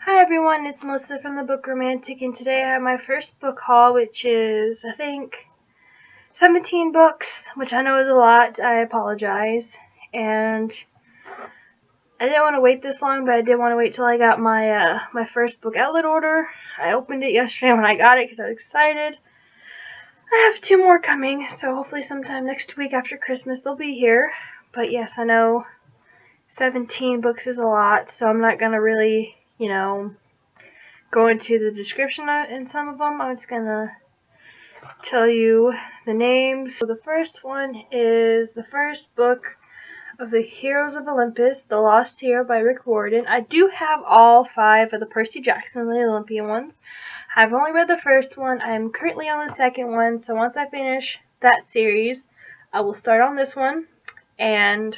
Hi everyone, it's Melissa from the Book Romantic, and today I have my first book haul, which is, I think, 17 books, which I know is a lot. I apologize. And I didn't want to wait this long, but I did want to wait till I got my first book outlet order. I opened it yesterday when I got it because I was excited. I have 2 more coming, so hopefully sometime next week after Christmas they'll be here. But yes, I know 17 books is a lot, so I'm not going to really, go into the description in some of them. I'm just gonna tell you the names. So the first one is the first book of the Heroes of Olympus, The Lost Hero by Riordan. I do have all 5 of the Percy Jackson, the Olympian ones. I've only read the first one. I am currently on the second one, so once I finish that series, I will start on this one, and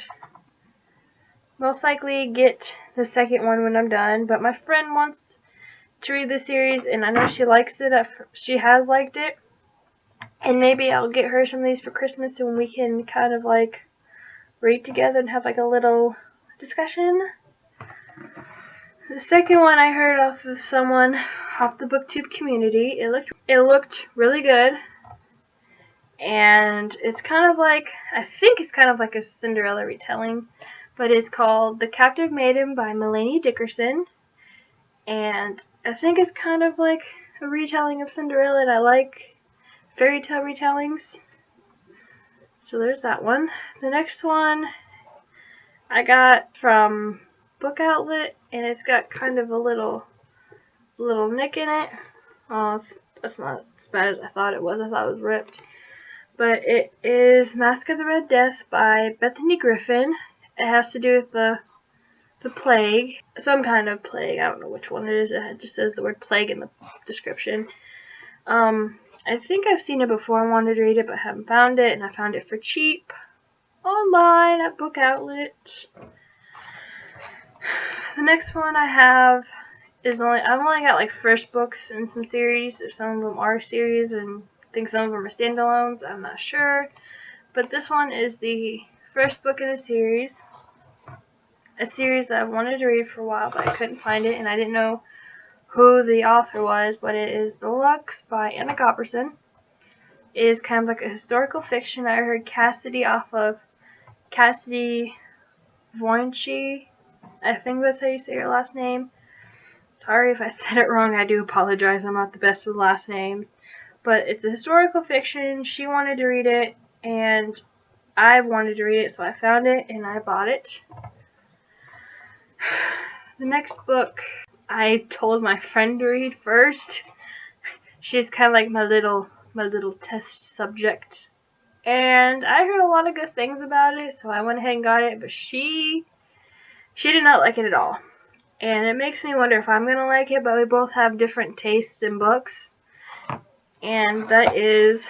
most likely get the second one when I'm done. But my friend wants to read the series, and I know she likes it. She has liked it, and maybe I'll get her some of these for Christmas, and we can kind of read together and have a little discussion. The second one I heard off of someone off the BookTube community. It looked really good, and it's kind of I think it's kind of like a Cinderella retelling, but it's called The Captive Maiden by Melaine Dickerson. And I think it's kind of like a retelling of Cinderella, and I like fairy tale retellings. So there's that one. The next one I got from Book Outlet, and it's got kind of a little nick in it. Oh, that's not as bad as I thought it was. I thought it was ripped. But it is Masque of the Red Death by Bethany Griffin. It has to do with the plague, some kind of plague. I don't know which one it is. It just says the word plague in the description. I think I've seen it before. I wanted to read it, but haven't found it, and I found it for cheap online at Book Outlet. The next one I have is I've only got first books in some series. If some of them are series, and I think some of them are standalones. I'm not sure, but this one is the first book in a series. A series that I wanted to read for a while, but I couldn't find it, and I didn't know who the author was, but it is The Luxe by Godberson. It is kind of like a historical fiction. I heard Cassidy off of Cassidy Voinchi. I think that's how you say your last name. Sorry if I said it wrong. I do apologize. I'm not the best with last names. But it's a historical fiction. She wanted to read it, and I wanted to read it, so I found it, and I bought it. The next book I told my friend to read first. She's kind of like my little test subject, and I heard a lot of good things about it, so I went ahead and got it. But she did not like it at all, and it makes me wonder if I'm gonna like it. But we both have different tastes in books, and that is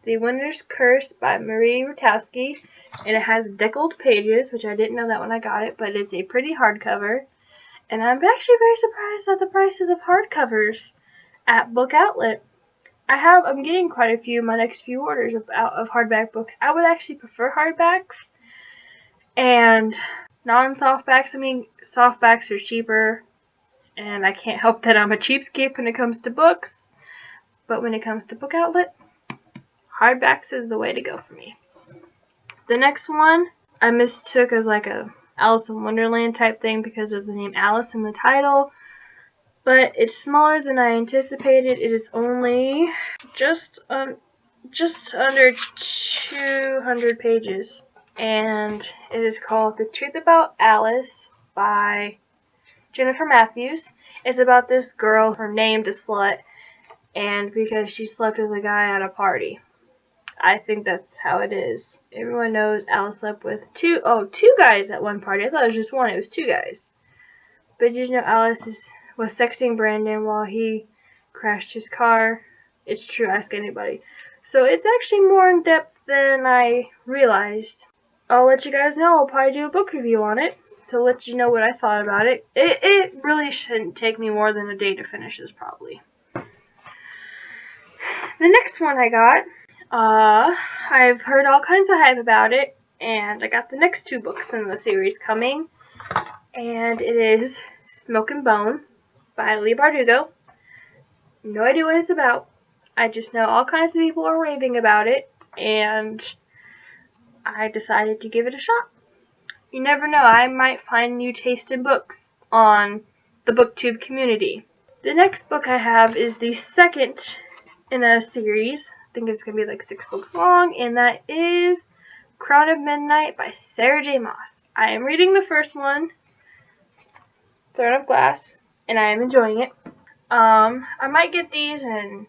The Winter's Curse by Marie Rutkoski, and it has deckled pages, which I didn't know that when I got it, but it's a pretty hardcover. And I'm actually very surprised at the prices of hardcovers at Book Outlet. I'm getting quite a few in my next few orders of hardback books. I would actually prefer hardbacks and non-softbacks. I mean, softbacks are cheaper, and I can't help that I'm a cheapskate when it comes to books. But when it comes to Book Outlet, hardbacks is the way to go for me. The next one I mistook as a Alice in Wonderland type thing because of the name Alice in the title, but it's smaller than I anticipated. It is only just under 200 pages, and it is called The Truth About Alice by Jennifer Matthews. It's about this girl, her named a slut, and because she slept with a guy at a party. I think that's how it is. Everyone knows Alice slept with two guys at one party. I thought it was just one. It was 2 guys. But did you know Alice was sexting Brandon while he crashed his car? It's true. Ask anybody. So it's actually more in depth than I realized. I'll let you guys know. I'll probably do a book review on it. So let you know what I thought about it. It really shouldn't take me more than a day to finish this, probably. The next one I got, I've heard all kinds of hype about it, and I got the next 2 books in the series coming, and it is Smoke and Bone by Leigh Bardugo. No idea what it's about. I just know all kinds of people are raving about it, and I decided to give it a shot. You never know, I might find new taste in books on the BookTube community. The next book I have is the second in a series. I think it's going to be like 6 books long, and that is Crown of Midnight by Sarah J. Maas. I am reading the first one, Throne of Glass, and I am enjoying it. I might get these in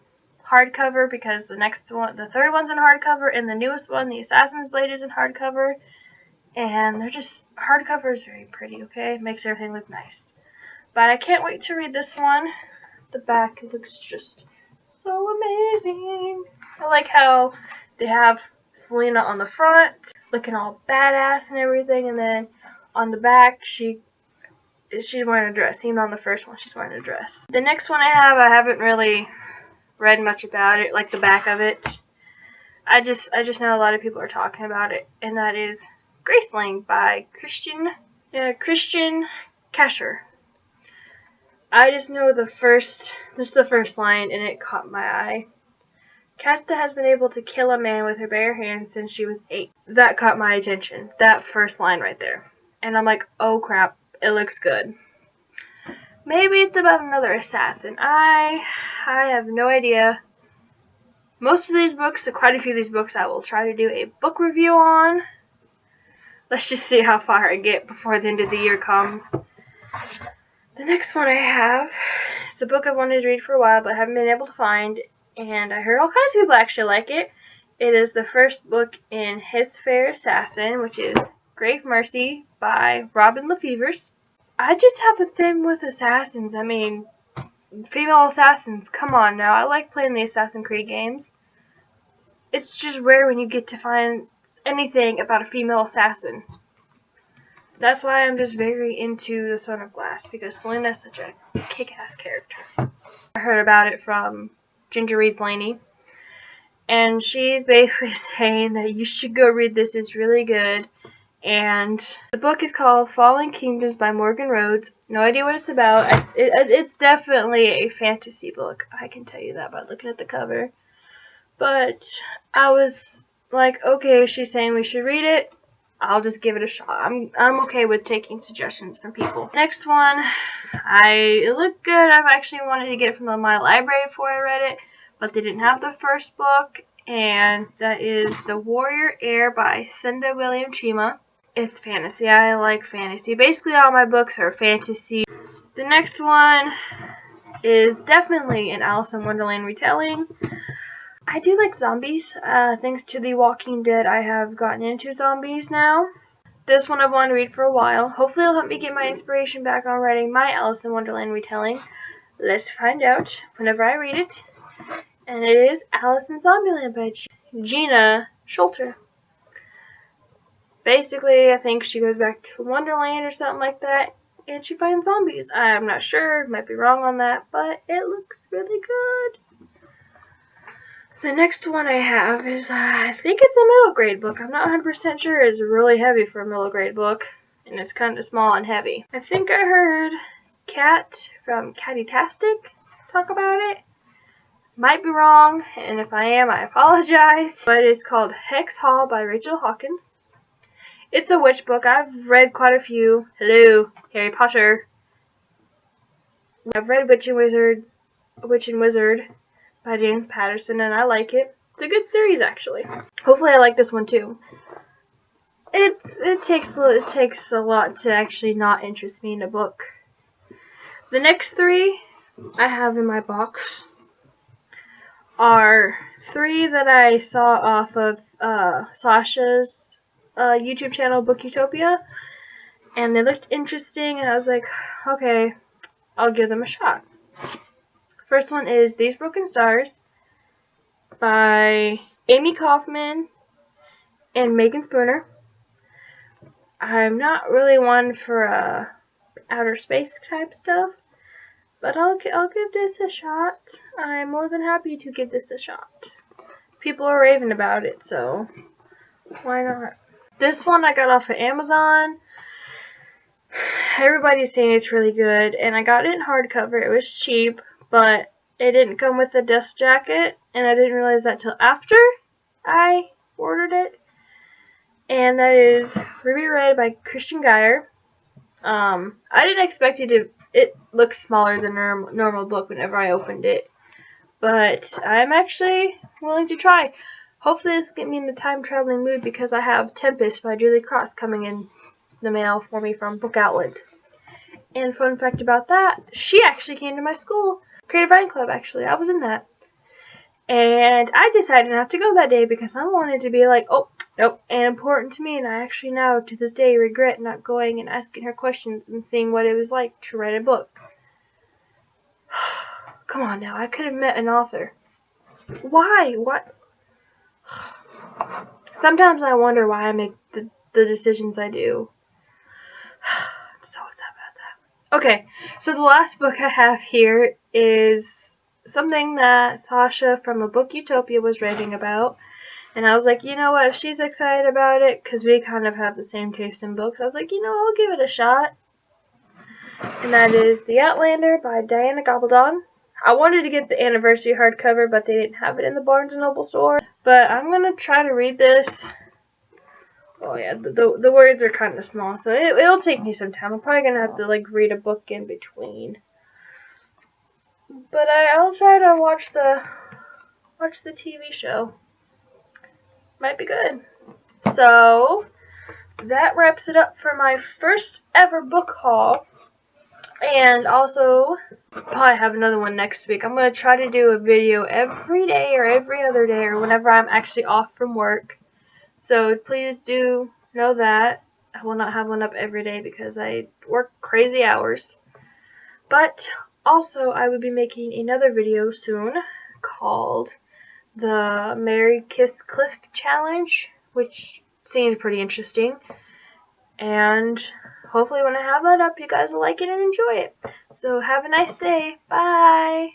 hardcover because the third one's in hardcover, and the newest one, the Assassin's Blade, is in hardcover. And they're just, hardcover is very pretty, okay? It makes everything look nice. But I can't wait to read this one. The back looks just so amazing. I like how they have Selena on the front, looking all badass and everything, and then on the back, she's wearing a dress. Even on the first one, she's wearing a dress. The next one I haven't really read much about it, like the back of it. I just know a lot of people are talking about it, and that is Graceling by Kristin Cashore. I just know the first line, and it caught my eye. Casta has been able to kill a man with her bare hands since she was 8. That caught my attention. That first line right there. And I'm like, oh crap, it looks good. Maybe it's about another assassin. I have no idea. Most of these books, quite a few of these books, I will try to do a book review on. Let's just see how far I get before the end of the year comes. The next one I have is a book I've wanted to read for a while, but haven't been able to find, and I heard all kinds of people actually like it. It is the first book in His Fair Assassin, which is Grave Mercy by Robin LaFevers. I just have a thing with assassins. I mean, female assassins, come on now. I like playing the Assassin's Creed games. It's just rare when you get to find anything about a female assassin. That's why I'm just very into the Throne of Glass, because Selena is such a kick-ass character. I heard about it from Ginger Reads Leigh, and she's basically saying that you should go read this, it's really good. And the book is called Fallen Kingdoms by Morgan Rhodes. No idea what it's about. It's definitely a fantasy book, I can tell you that by looking at the cover. But I was like, okay, she's saying we should read it, I'll just give it a shot. I'm okay with taking suggestions from people. Next one, it looked good. I've actually wanted to get it from my library before I read it, but they didn't have the first book, and that is The Warrior Heir by Cinda William Chima. It's fantasy. I like fantasy. Basically, all my books are fantasy. The next one is definitely an Alice in Wonderland retelling. I do like zombies. Thanks to The Walking Dead, I have gotten into zombies now. This one I've wanted to read for a while. Hopefully it'll help me get my inspiration back on writing my Alice in Wonderland retelling. Let's find out whenever I read it. And it is Alice in Zomieland by Gena Showalter. Basically, I think she goes back to Wonderland or something like that, and she finds zombies. I'm not sure, might be wrong on that, but it looks really good. The next one I have is, I think it's a middle grade book. I'm not 100% sure. It's really heavy for a middle grade book, and it's kind of small and heavy. I think I heard Kat from Catty-tastic talk about it. Might be wrong, and if I am, I apologize. But it's called Hex Hall by Rachel Hawkins. It's a witch book. I've read quite a few. Hello, Harry Potter. I've read Witch and Wizard by James Patterson, and I like it. It's a good series, actually. Hopefully I like this one, too. It takes a lot to actually not interest me in a book. The next 3 I have in my box are 3 that I saw off of Sasha's YouTube channel, Book Utopia, and they looked interesting, and I was like, okay, I'll give them a shot. First one is These Broken Stars by Amie Kaufman and Meagan Spooner. I'm not really one for outer space type stuff, but I'll give this a shot. I'm more than happy to give this a shot. People are raving about it, so why not? This one I got off of Amazon. everybody's saying it's really good, and I got it in hardcover. It was cheap, but it didn't come with a dust jacket, and I didn't realize that till after I ordered it. And that is Ruby Red by Kristin Gier. I didn't expect it looks smaller than a normal book whenever I opened it, but I'm actually willing to try. Hopefully this will get me in the time traveling mood, because I have Tempest by Julie Cross coming in the mail for me from Book Outlet. And fun fact about that, she actually came to my school, Creative Writing Club actually, I was in that. And I decided not to go that day because I wanted to be like, oh, nope, and important to me, and I actually now, to this day, regret not going and asking her questions and seeing what it was like to write a book. Come on now, I could have met an author. Why? What? Sometimes I wonder why I make the decisions I do. I'm so sad about that. Okay, so the last book I have here is something that Sasha from a Book Utopia was raving about. And I was like, you know what, if she's excited about it, because we kind of have the same taste in books, I was like, you know, I'll give it a shot. And that is The Outlander by Diana Gabaldon. I wanted to get the anniversary hardcover, but they didn't have it in the Barnes & Noble store. But I'm going to try to read this. Oh yeah, the words are kind of small, so it'll take me some time. I'm probably going to have to like read a book in between. But I'll try to watch the TV show. Might be good. So that wraps it up for my first ever book haul. And also, probably have another one next week. I'm going to try to do a video every day or every other day or whenever I'm actually off from work. So please do know that. I will not have one up every day because I work crazy hours. But also, I will be making another video soon called the Mary Kiss Cliff Challenge, which seems pretty interesting. And hopefully when I have that up, you guys will like it and enjoy it. So have a nice day. Bye!